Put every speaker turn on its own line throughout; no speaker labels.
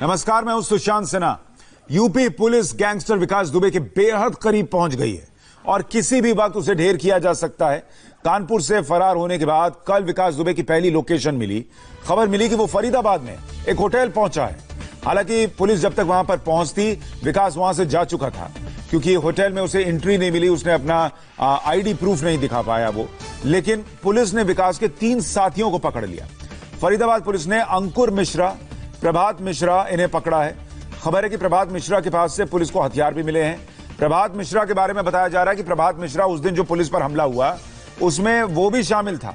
नमस्कार, मैं हूं Sushant Sinha. UP police gangster Vikas Dubey के बेहद करीब पहुंच गई है और किसी भी वक्त उसे ढेर किया जा सकता है। कानपुर से फरार होने के बाद कल विकास दुबे की पहली लोकेशन मिली। खबर मिली कि वो फरीदाबाद में एक होटल पहुंचा है। हालांकि पुलिस जब तक वहां पर पहुंचती, विकास वहां से जा चुका था क्योंकि होटल में उसे एंट्री नहीं मिली। उसने अपना आईडी प्रूफ नहीं दिखा पाया वो। लेकिन पुलिस ने विकास के 3 साथियों को पकड़ लिया। फरीदाबाद पुलिस ने अंकुर मिश्रा, प्रभात मिश्रा इन्हें पकड़ा है। खबर है कि प्रभात मिश्रा के पास से पुलिस को हथियार भी मिले हैं। प्रभात मिश्रा के बारे में बताया जा रहा है कि प्रभात मिश्रा उस दिन जो पुलिस पर हमला हुआ उसमें वो भी शामिल था।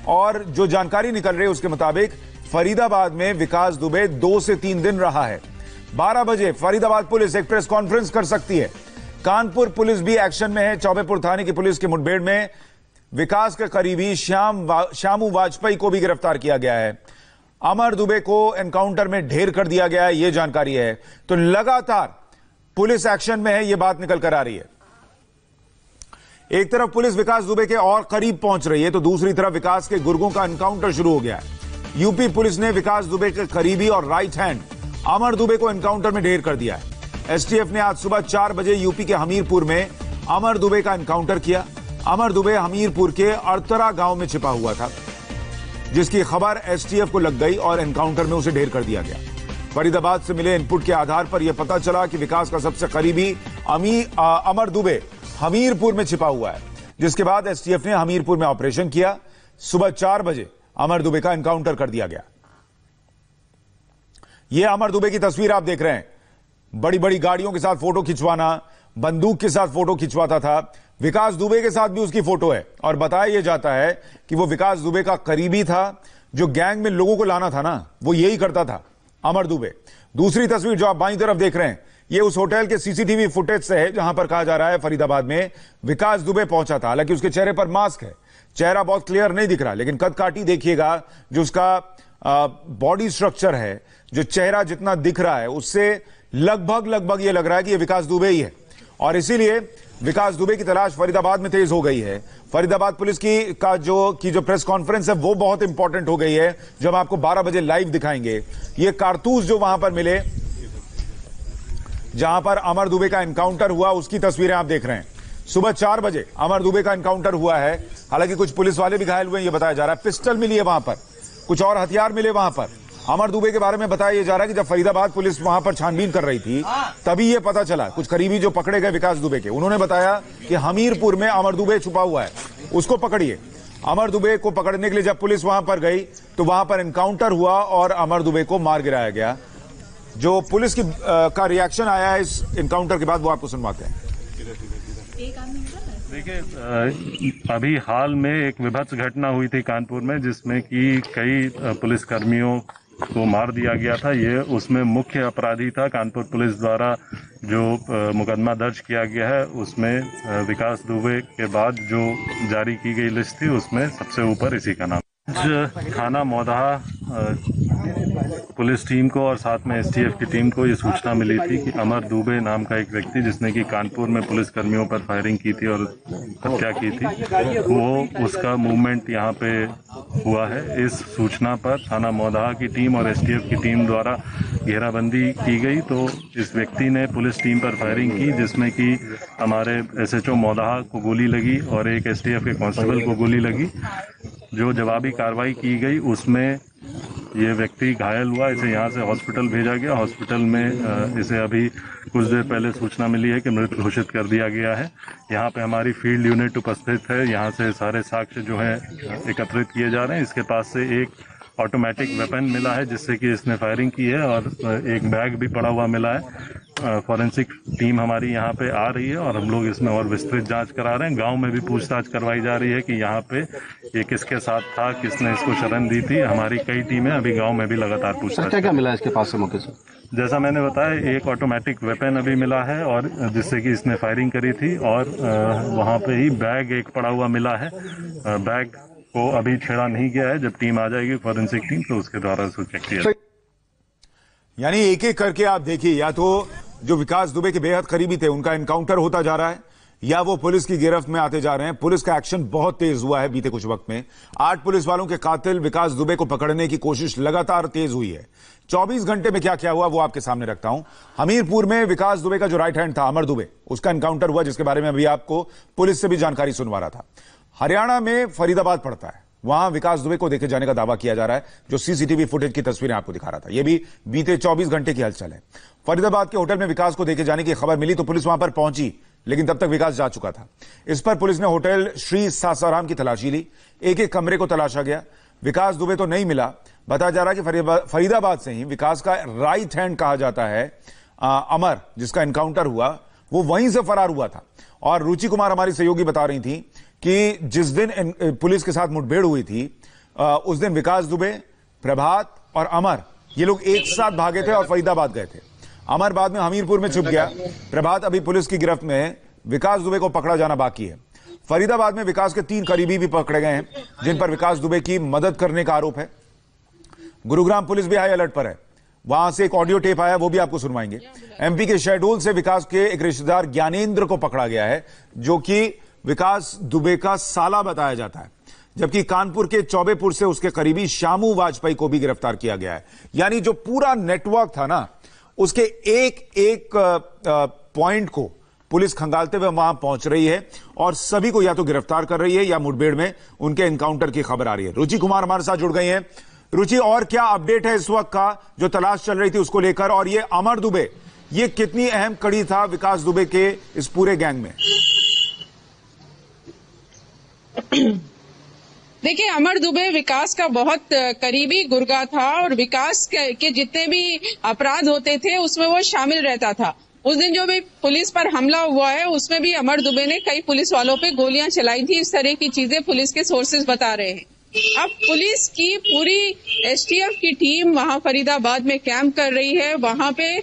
और जो जानकारी निकल रही है उसके मुताबिक फरीदाबाद में विकास दुबे 2 से 3 दिन रहा है। 12 बजे फरीदाबाद पुलिस एक प्रेस कॉन्फ्रेंस कर सकती है। कानपुर पुलिस भी एक्शन में है। चौबेपुर थाने की पुलिस के मुठभेड़ में विकास के करीबी श्यामू वाजपेयी को भी गिरफ्तार किया गया है। अमर दुबे को एनकाउंटर में ढेर कर दिया गया है, यह जानकारी है। तो लगातार पुलिस एक्शन में है, यह बात निकल कर आ रही है। एक तरफ पुलिस विकास दुबे के और करीब पहुंच रही है तो दूसरी तरफ विकास के गुर्गों का एनकाउंटर शुरू हो गया है। यूपी पुलिस ने विकास दुबे के करीबी और राइट हैंड अमर दुबे को एनकाउंटर में ढेर कर दिया है। एसटीएफ ने आज सुबह 4 बजे यूपी के हमीरपुर में अमर दुबे का एनकाउंटर किया। अमर दुबे हमीरपुर के अड़तरा गांव में छिपा हुआ था, जिसकी खबर एसटीएफ को लग गई और एनकाउंटर में उसे ढेर कर दिया गया। फरीदाबाद से मिले इनपुट के आधार पर यह पता चला कि विकास का सबसे करीबी अमर दुबे हमीरपुर में छिपा हुआ है, जिसके बाद एसटीएफ ने हमीरपुर में ऑपरेशन किया। सुबह 4 बजे अमर दुबे का एनकाउंटर कर दिया गया। यह अमर दुबे की तस्वीर आप देख रहे हैं। बड़ी बड़ी गाड़ियों के साथ फोटो खिंचवाना, बंदूक के साथ फोटो खिंचवाता था। विकास दुबे के साथ भी उसकी फोटो है और बताया यह जाता है कि वो विकास दुबे का करीबी था। जो गैंग में लोगों को लाना था ना, वो यही करता था अमर दुबे। दूसरी तस्वीर जो आप बाईं तरफ देख रहे हैं, ये उस होटल के सीसीटीवी फुटेज से है जहां पर कहा जा रहा है फरीदाबाद में विकास दुबे पहुंचा था। हालांकि उसके चेहरे पर मास्क है, चेहरा बहुत क्लियर नहीं दिख रहा, लेकिन कदकाठी देखिएगा, जो उसका बॉडी स्ट्रक्चर है, जो चेहरा जितना दिख रहा है उससे लगभग ये लग रहा है कि ये विकास दुबे ही है। और इसीलिए विकास दुबे की तलाश फरीदाबाद में तेज हो गई है। फरीदाबाद पुलिस की जो प्रेस कॉन्फ्रेंस है वो बहुत इंपॉर्टेंट हो गई है, जो हम आपको 12 बजे लाइव दिखाएंगे। ये कारतूस जो वहां पर मिले जहां पर अमर दुबे का एनकाउंटर हुआ, उसकी तस्वीरें आप देख रहे हैं। सुबह 4 बजे अमर दुबे का एनकाउंटर हुआ है। हालांकि कुछ पुलिस वाले भी घायल हुए हैं, यह बताया जा रहा है। पिस्टल मिली है वहां पर, कुछ और हथियार मिले वहां पर। अमर दुबे के बारे में बताया जा रहा है कि जब फरीदाबाद पुलिस वहां पर छानबीन कर रही थी तभी यह पता चला। कुछ करीबी जो पकड़े गए विकास दुबे के, उन्होंने बताया कि हमीरपुर में अमर दुबे छुपा हुआ है, उसको पकड़िए। अमर दुबे को पकड़ने के लिए जब पुलिस वहां पर गई तो वहां पर एनकाउंटर हुआ और अमर दुबे को मार गिराया गया। जो पुलिस का रिएक्शन आया है इस एनकाउंटर के बाद, वो आपको सुनवाते हैं।
देखिए, अभी हाल में एक विभत्स घटना हुई थी कानपुर में, जिसमें कि कई पुलिसकर्मियों को मार दिया गया था। ये उसमें मुख्य अपराधी था। कानपुर पुलिस द्वारा जो मुकदमा दर्ज किया गया है उसमें विकास दुबे के बाद जो जारी की गई लिस्ट थी उसमें सबसे ऊपर इसी का नाम। आज थाना मौदाहा पुलिस टीम को और साथ में एसटीएफ की टीम को ये सूचना मिली थी कि अमर दुबे नाम का एक व्यक्ति, जिसने कि कानपुर में पुलिस कर्मियों पर फायरिंग की थी और हत्या की थी, वो उसका मूवमेंट यहाँ पे हुआ है। इस सूचना पर थाना मौदाहा की टीम और एसटीएफ की टीम द्वारा घेराबंदी की गई तो इस व्यक्ति ने पुलिस टीम पर फायरिंग की, जिसमें कि हमारे एसएचओ मौदाहा को गोली लगी और एक एसटीएफ के कांस्टेबल को गोली लगी। जो जवाबी कार्रवाई की गई उसमें ये व्यक्ति घायल हुआ। इसे यहाँ से हॉस्पिटल भेजा गया। हॉस्पिटल में इसे अभी कुछ देर पहले सूचना मिली है कि मृत घोषित कर दिया गया है। यहाँ पे हमारी फील्ड यूनिट उपस्थित है। यहाँ से सारे साक्ष्य जो है एकत्रित किए जा रहे हैं। इसके पास से एक ऑटोमेटिक वेपन मिला है जिससे कि इसने फायरिंग की है और एक बैग भी पड़ा हुआ मिला है। फॉरेंसिक टीम हमारी यहाँ पे आ रही है और हम लोग इसमें और विस्तृत जांच करा रहे हैं। गांव में भी पूछताछ करवाई जा रही है कि यहाँ पे ये किसके साथ था, किसने इसको शरण दी थी। हमारी कई टीमें अभी गांव में भी लगातार पूछताछ।
क्या मिला इसके पास से मौके से?
जैसा मैंने बताया, एक ऑटोमेटिक वेपन अभी मिला है और जिससे कि इसने फायरिंग करी थी और वहाँ पे ही बैग एक पड़ा हुआ मिला है। बैग को अभी छेड़ा नहीं गया है। जब टीम आ जाएगी फॉरेंसिक टीम तो उसके द्वारा उसको चेक किया।
यानी एक एक करके आप देखिए, या तो जो विकास दुबे के बेहद करीबी थे उनका एनकाउंटर होता जा रहा है, या वो पुलिस की गिरफ्त में आते जा रहे हैं। पुलिस का एक्शन बहुत तेज हुआ है बीते कुछ वक्त में। 8 पुलिस वालों के कातिल विकास दुबे को पकड़ने की कोशिश लगातार तेज हुई है। 24 घंटे में क्या क्या हुआ वो आपके सामने रखता हूं। हमीरपुर में विकास दुबे का जो राइट हैंड था अमर दुबे, उसका एनकाउंटर हुआ, जिसके बारे में अभी आपको पुलिस से भी जानकारी सुनवा रहा था। हरियाणा में फरीदाबाद पड़ता है, वहां विकास दुबे को देखे जाने का दावा किया जा रहा है, जो सीसीटीवी फुटेज की तस्वीरें आपको दिखा रहा था। यह भी बीते 24 घंटे की हलचल है। फरीदाबाद के होटल में विकास को देखे जाने की खबर मिली तो पुलिस वहां पर पहुंची, लेकिन तब तक विकास जा चुका था। इस पर पुलिस ने होटल श्री सासाराम की तलाशी ली। एक एक कमरे को तलाशा गया। विकास दुबे तो नहीं मिला। बताया जा रहा है कि फरीदाबाद से ही विकास का राइट हैंड कहा जाता है अमर, जिसका एनकाउंटर हुआ, वो वहीं से फरार हुआ था। और रुचि कुमार हमारी सहयोगी बता रही थी कि जिस दिन पुलिस के साथ मुठभेड़ हुई थी, उस दिन विकास दुबे, प्रभात और अमर, ये लोग एक साथ भागे थे और फरीदाबाद गए थे। अमर बाद में हमीरपुर में छुप गया। प्रभात अभी पुलिस की गिरफ्त में है। विकास दुबे को पकड़ा जाना बाकी है। फरीदाबाद में विकास के 3 करीबी भी पकड़े गए हैं, जिन पर विकास दुबे की मदद करने का आरोप है। गुरुग्राम पुलिस भी हाई अलर्ट पर है। वहां से एक ऑडियो टेप आया, वो भी आपको सुनवाएंगे। एमपी के शहडोल से विकास के एक रिश्तेदार ज्ञानेंद्र को पकड़ा गया है, जो कि विकास दुबे का साला बताया जाता है। जबकि कानपुर के चौबेपुर से उसके करीबी शामू वाजपेयी को भी गिरफ्तार किया गया है। यानी जो पूरा नेटवर्क था ना, उसके एक एक पॉइंट को पुलिस खंगालते हुए वहां पहुंच रही है और सभी को या तो गिरफ्तार कर रही है या मुठभेड़ में उनके एनकाउंटर की खबर आ रही है। रुचि कुमार हमारे साथ जुड़ गई हैं। रुचि, और क्या अपडेट है इस वक्त का, जो तलाश चल रही थी उसको लेकर? और ये अमर दुबे, ये कितनी अहम कड़ी था विकास दुबे के इस पूरे गैंग में?
देखिए, अमर दुबे विकास का बहुत करीबी गुर्गा था और विकास के जितने भी अपराध होते थे उसमें वो शामिल रहता था। उस दिन जो भी पुलिस पर हमला हुआ है उसमें भी अमर दुबे ने कई पुलिस वालों पे गोलियां चलाई थी। इस तरह की चीजें पुलिस के सोर्सेज बता रहे हैं। अब पुलिस की पूरी एसटीएफ की टीम वहां फरीदाबाद में कैंप कर रही है। वहां पे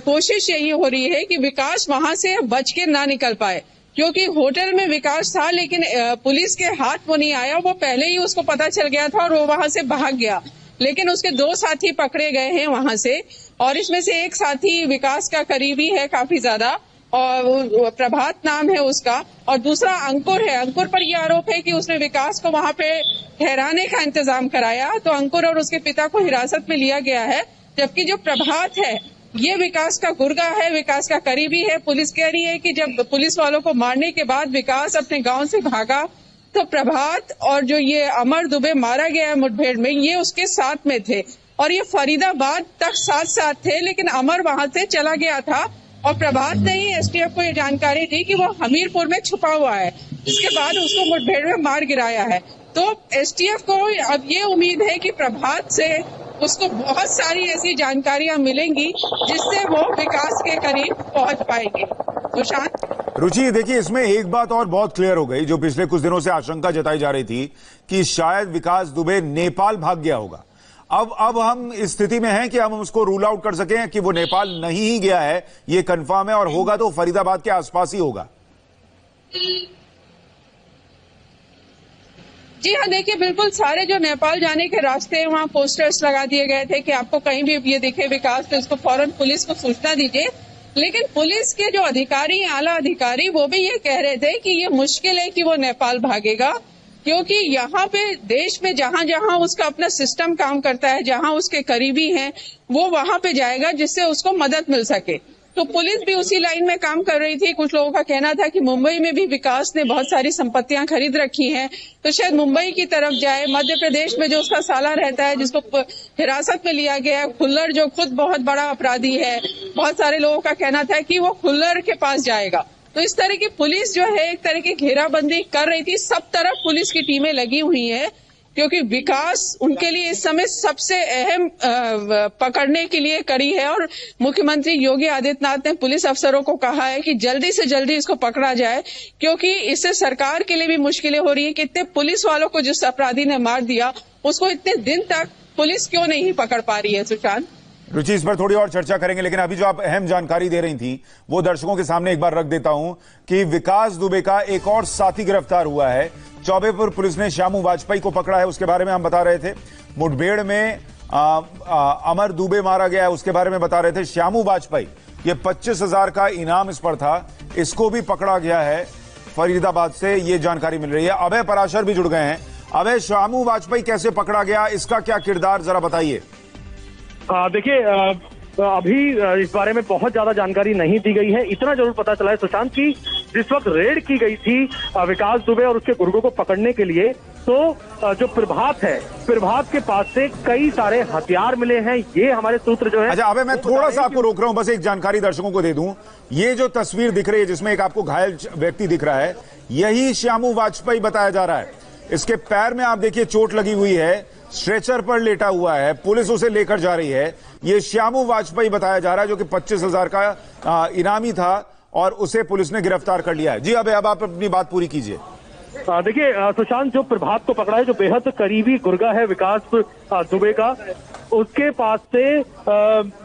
कोशिश यही हो रही है कि विकास वहां से बच के ना निकल पाए, क्योंकि होटल में विकास था लेकिन पुलिस के हाथ वो नहीं आया। वो पहले ही उसको पता चल गया था और वो वहां से भाग गया। लेकिन उसके 2 साथी पकड़े गए हैं वहां से, और इसमें से एक साथी विकास का करीबी है काफी ज्यादा, और प्रभात नाम है उसका, और दूसरा अंकुर है। अंकुर पर यह आरोप है कि उसने विकास को वहां पे ठहराने का इंतजाम कराया, तो अंकुर और उसके पिता को हिरासत में लिया गया है। जबकि जो प्रभात है ये विकास का गुर्गा है, विकास का करीबी है। पुलिस कह रही है कि जब पुलिस वालों को मारने के बाद विकास अपने गांव से भागा तो प्रभात और जो ये अमर दुबे मारा गया है मुठभेड़ में, ये उसके साथ में थे और ये फरीदाबाद तक साथ साथ थे। लेकिन अमर वहां से चला गया था और प्रभात ने ही एसटीएफ को ये जानकारी दी कि वो हमीरपुर में छुपा हुआ है, जिसके बाद उसको मुठभेड़ में मार गिराया है। तो एसटीएफ को अब ये उम्मीद है कि प्रभात से उसको बहुत सारी ऐसी जानकारियां मिलेंगी जिससे वो विकास के करीब पहुंच पाएंगे। सुशांत।
रुचि, देखिए, इसमें एक बात और बहुत क्लियर हो गई, जो पिछले कुछ दिनों से आशंका जताई जा रही थी कि शायद विकास दुबे नेपाल भाग गया होगा। अब हम इस स्थिति में हैं कि हम उसको रूल आउट कर सकें कि वो नेपाल नहीं ही गया है, ये कंफर्म है, और होगा तो फरीदाबाद के आसपास ही होगा।
जी हाँ, देखिए, बिल्कुल सारे जो नेपाल जाने के रास्ते हैं वहाँ पोस्टर्स लगा दिए गए थे कि आपको कहीं भी ये दिखे विकास तो इसको फौरन पुलिस को सूचना दीजिए। लेकिन पुलिस के जो अधिकारी, आला अधिकारी, वो भी ये कह रहे थे कि ये मुश्किल है कि वो नेपाल भागेगा, क्योंकि यहाँ पे देश में जहां जहां उसका अपना सिस्टम काम करता है, जहां उसके करीबी हैं, वो वहां पे जाएगा जिससे उसको मदद मिल सके। तो पुलिस भी उसी लाइन में काम कर रही थी। कुछ लोगों का कहना था कि मुंबई में भी विकास ने बहुत सारी संपत्तियां खरीद रखी हैं, तो शायद मुंबई की तरफ जाए। मध्य प्रदेश में जो उसका साला रहता है, जिसको हिरासत में लिया गया, खुल्लर, जो खुद बहुत बड़ा अपराधी है, बहुत सारे लोगों का कहना था कि वो खुल्लर के पास जाएगा। तो इस तरह की पुलिस जो है एक तरह की घेराबंदी कर रही थी। सब तरफ पुलिस की टीमें लगी हुई है, क्योंकि विकास उनके लिए इस समय सबसे अहम पकड़ने के लिए कड़ी है। और मुख्यमंत्री योगी आदित्यनाथ ने पुलिस अफसरों को कहा है कि जल्दी से जल्दी इसको पकड़ा जाए, क्योंकि इससे सरकार के लिए भी मुश्किलें हो रही है कि इतने पुलिस वालों को जिस अपराधी ने मार दिया उसको इतने दिन तक पुलिस क्यों नहीं पकड़ पा रही है। सुशांत।
रुचि, इस पर थोड़ी और चर्चा करेंगे, लेकिन अभी जो आप अहम जानकारी दे रही थी वो दर्शकों के सामने एक बार रख देता हूं कि विकास दुबे का एक और साथी गिरफ्तार हुआ है। चौबेपुर पुलिस ने शामू वाजपेयी को पकड़ा है, उसके बारे में हम बता रहे थे। मुठभेड़ में अमर दुबे मारा गया है, उसके बारे में बता रहे थे। शामू वाजपेयी, ये 25,000 का इनाम इस पर था इसको भी पकड़ा गया है फरीदाबाद से, ये जानकारी मिल रही है। अभय पराशर भी जुड़ गए हैं। अभय, शामू वाजपेयी कैसे पकड़ा गया, इसका क्या किरदार, जरा बताइए।
देखिए, अभी इस बारे में बहुत ज्यादा जानकारी नहीं दी गई है। इतना जरूर पता चला है सुशांत की जिस वक्त रेड की गई थी विकास दुबे और उसके गुर्गों को पकड़ने के लिए, तो जो प्रभात है, प्रभात के पास से कई सारे हथियार मिले हैं, ये हमारे सूत्र जो है।
अच्छा अबे, मैं थोड़ा सा आपको रोक रहा हूं, बस एक जानकारी दर्शकों को दे दूं। ये जो तस्वीर दिख रही है जिसमें एक आपको घायल व्यक्ति दिख रहा है, यही शामू वाजपेयी बताया जा रहा है। इसके पैर में आप देखिए चोट लगी हुई है, स्ट्रेचर पर लेटा हुआ है, पुलिस उसे लेकर जा रही है। ये शामू वाजपेयी बताया जा रहा है जो कि 25,000 का इनामी था और उसे पुलिस ने गिरफ्तार कर लिया है। जी अबे, अब आप अपनी बात पूरी कीजिए।
देखिए सुशांत, जो प्रभात को पकड़ा है, जो बेहद करीबी गुर्गा है विकास दुबे का, उसके पास से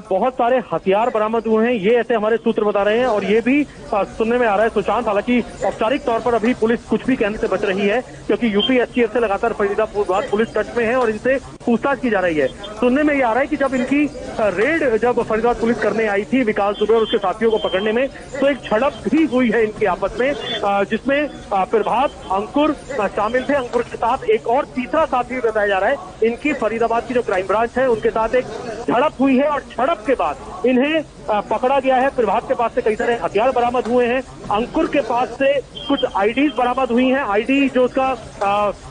बहुत सारे हथियार बरामद हुए हैं, ये ऐसे हमारे सूत्र बता रहे हैं। और ये भी सुनने में आ रहा है सुशांत, हालांकि औपचारिक तौर पर अभी पुलिस कुछ भी कहने से बच रही है क्योंकि यूपी एसटीएफ से लगातार फरीदाबाद पुलिस टच में है और इनसे पूछताछ की जा रही है। सुनने में ये आ रहा है कि जब इनकी रेड जब फरीदाबाद पुलिस करने आई थी विकास दुबे और उसके साथियों को पकड़ने में, तो एक झड़प भी हुई है इनकी आपस में, जिसमें प्रभात, अंकुर शामिल थे। अंकुर के साथ एक और तीसरा साथी भी बताया जा रहा है। इनकी फरीदाबाद की जो क्राइम ब्रांच है उनके साथ एक झड़प हुई है और झड़प के बाद इन्हें पकड़ा गया है। प्रभात के पास से कई सारे हथियार बरामद हुए हैं। अंकुर के पास से कुछ आईडीज बरामद हुई हैं। आईडी जो उसका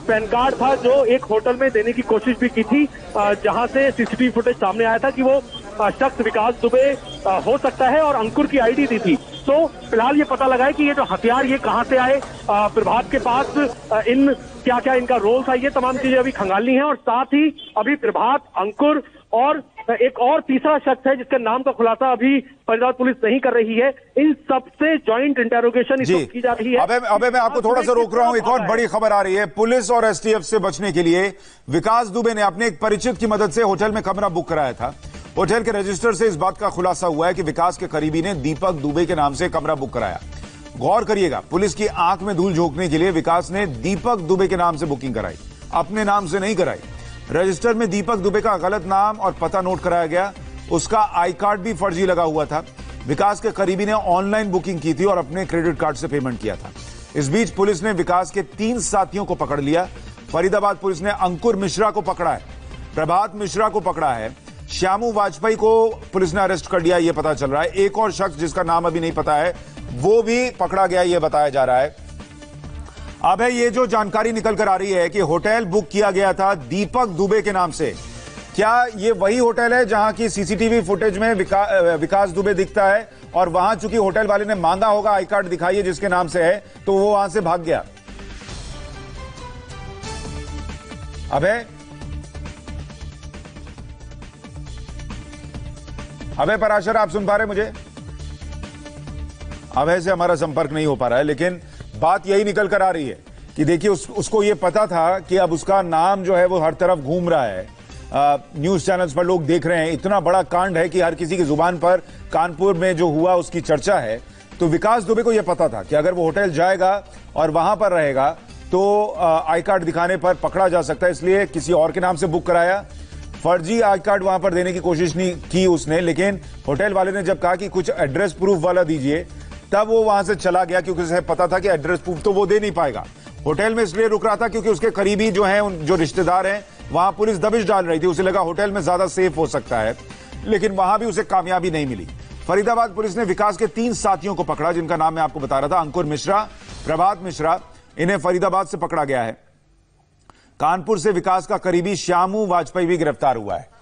पैन कार्ड था, जो एक होटल में देने की कोशिश भी की थी, जहां से सीसीटीवी फुटेज सामने आया था कि वो शख्स विकास दुबे हो सकता है, और अंकुर की आईडी दी थी। तो फिलहाल ये पता लगा है कि ये जो हथियार ये कहां से आए, प्रभात के पास इन क्या क्या इनका रोल था, ये तमाम चीजें अभी खंगालनी है। और साथ ही अभी प्रभात, अंकुर और एक और तीसरा शख्स है जिसके नाम का खुलासा अभी फरीदाबाद पुलिस नहीं कर रही है, इन सबसे जॉइंट इंटेरोगेशन की जा रही है।
अबे मैं आपको थोड़ा सा रोक रहा हूं, एक और बड़ी खबर आ रही है। पुलिस और एसटीएफ से बचने के लिए विकास दुबे ने अपने एक परिचित की मदद से होटल में कमरा बुक कराया था। होटल के रजिस्टर से इस बात का खुलासा हुआ है कि विकास के करीबी ने दीपक दुबे के नाम से कमरा बुक कराया। गौर करिएगा, पुलिस की आंख में धूल झोंकने के लिए विकास ने दीपक दुबे के नाम से बुकिंग कराई, अपने नाम से नहीं कराई। रजिस्टर में दीपक दुबे का गलत नाम और पता नोट कराया गया। उसका आई कार्ड भी फर्जी लगा हुआ था। विकास के करीबी ने ऑनलाइन बुकिंग की थी और अपने क्रेडिट कार्ड से पेमेंट किया था। इस बीच पुलिस ने विकास के 3 साथियों को पकड़ लिया। फरीदाबाद पुलिस ने अंकुर मिश्रा को पकड़ा है, प्रभात मिश्रा को पकड़ा है, शामू वाजपेयी को पुलिस ने अरेस्ट कर लिया, यह पता चल रहा है। एक और शख्स जिसका नाम अभी नहीं पता है वो भी पकड़ा गया, यह बताया जा रहा है। अब है ये जो जानकारी निकल कर आ रही है कि होटल बुक किया गया था दीपक दुबे के नाम से। क्या ये वही होटल है जहां की सीसीटीवी फुटेज में विकास दुबे दिखता है और वहां चूंकि होटल वाले ने मांगा होगा आई कार्ड दिखाइए जिसके नाम से है, तो वो वहां से भाग गया। अभय पराशर, आप सुन पा रहे मुझे? अभय से हमारा संपर्क नहीं हो पा रहा है, लेकिन बात यही निकल कर आ रही है कि देखिए उसको ये पता था कि अब उसका नाम जो है वो हर तरफ घूम रहा है। न्यूज चैनल्स पर लोग देख रहे हैं, इतना बड़ा कांड है कि हर किसी की जुबान पर कानपुर में जो हुआ उसकी चर्चा है। तो विकास दुबे को यह पता था कि अगर वो होटल जाएगा और वहां पर रहेगा तो आई कार्ड दिखाने पर पकड़ा जा सकता है, इसलिए किसी और के नाम से बुक कराया। फर्जी आई कार्ड वहां पर देने की कोशिश नहीं की उसने, लेकिन होटल वाले ने जब कहा कि कुछ एड्रेस प्रूफ वाला दीजिए, तब वो वहां से चला गया क्योंकि उसे पता था कि एड्रेस प्रूफ तो वो दे नहीं पाएगा। होटल में इसलिए रुक रहा था क्योंकि उसके करीबी जो हैं, जो रिश्तेदार हैं, वहां पुलिस दबिश डाल रही थी। उसे लगा होटल में ज्यादा सेफ हो सकता है, लेकिन वहां भी उसे कामयाबी नहीं मिली। फरीदाबाद पुलिस ने विकास के 3 साथियों को पकड़ा, जिनका नाम मैं आपको बता रहा था, अंकुर मिश्रा, प्रभात मिश्रा। इन्हें फरीदाबाद से पकड़ा गया है। कानपुर से विकास का करीबी शामू वाजपेयी भी गिरफ्तार हुआ है।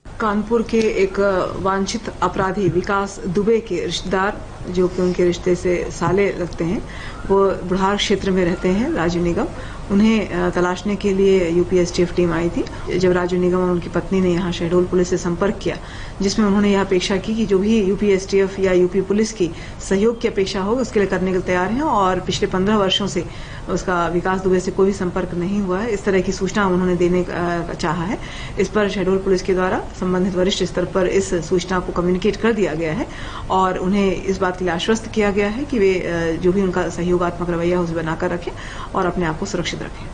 कानपुर के एक वांछित अपराधी विकास दुबे के रिश्तेदार, जो कि उनके रिश्ते से साले लगते हैं, वो बुढ़ार क्षेत्र में रहते हैं, राजू निगम। उन्हें तलाशने के लिए यूपी एसटीएफ टीम आई थी। जब राजू निगम और उनकी पत्नी ने यहाँ शहडोल पुलिस से संपर्क किया, जिसमें उन्होंने यह अपेक्षा की कि जो भी यूपी एसटीएफ या यूपी पुलिस की सहयोग की अपेक्षा हो उसके लिए करने के लिए तैयार हैं। और पिछले 15 वर्षों से उसका विकास दुबे से कोई भी संपर्क नहीं हुआ है, इस तरह की सूचना उन्होंने देने चाहा है। इस पर शहडोल पुलिस के द्वारा संबंधित वरिष्ठ स्तर पर इस सूचना को कम्युनिकेट कर दिया गया है और उन्हें इस बात के लिए आश्वस्त किया गया है कि वे जो भी उनका सहयोगात्मक रवैया उसे बनाकर रखें और अपने आप को सुरक्षित रखें।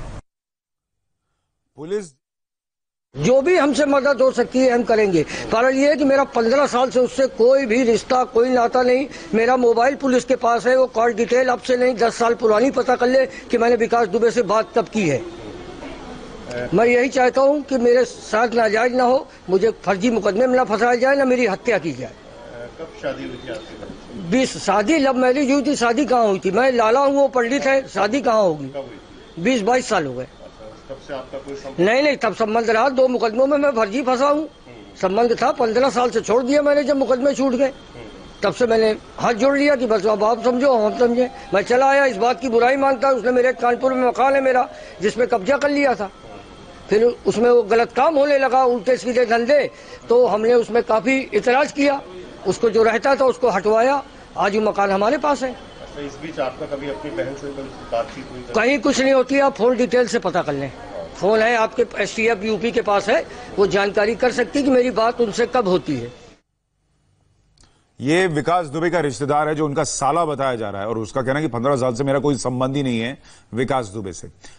पुलिस
जो भी हमसे मदद हो सकती है हम करेंगे। कारण ये है कि मेरा 15 साल से उससे कोई भी रिश्ता, कोई नाता नहीं। मेरा मोबाइल पुलिस के पास है, वो कॉल डिटेल अब से नहीं 10 साल पुरानी पता कर ले कि मैंने विकास दुबे से बात कब की है। मैं यही चाहता हूँ कि मेरे साथ नाजायज ना हो, मुझे फर्जी मुकदमे में ना फंसाया जाए, ना मेरी हत्या की जाए।
कब शादी हुई थी आपकी?
20 शादी लव मैरिज हुई थी। शादी कहाँ हुई थी? मैं लाला हूँ, वो पंडित है, शादी कहाँ होगी? 20-22 साल हो गए।
तब से आपका कोई संबंध?
नहीं, तब संबंध रहा। 2 मुकदमों में मैं फर्जी फंसा हूँ। संबंध था, 15 साल से छोड़ दिया मैंने जब मुकदमे छूट गए। तब से मैंने हाथ जोड़ लिया कि बस अब आप समझो, हम समझे। मैं चला आया, इस बात की बुराई मानता। उसने मेरे कानपुर में मकान है मेरा, जिसमें कब्जा कर लिया था। फिर उसमें वो गलत काम होने लगा, उल्टे सीधे धंधे, तो हमने उसमें काफी इतराज किया। उसको जो रहता था उसको हटवाया। आज वो मकान हमारे पास है।
अच्छा, इस बीच आपका कभी अपनी बहन से बातचीत हुई?
कहीं कुछ नहीं होती, आप फोन डिटेल से पता कर लें। फोन है आपके STF यूपी के पास है, वो जानकारी कर सकती है कि मेरी बात उनसे कब होती है।
ये विकास दुबे का रिश्तेदार है जो उनका साला बताया जा रहा है और उसका कहना है कि 15 साल से मेरा कोई संबंध ही नहीं है विकास दुबे से।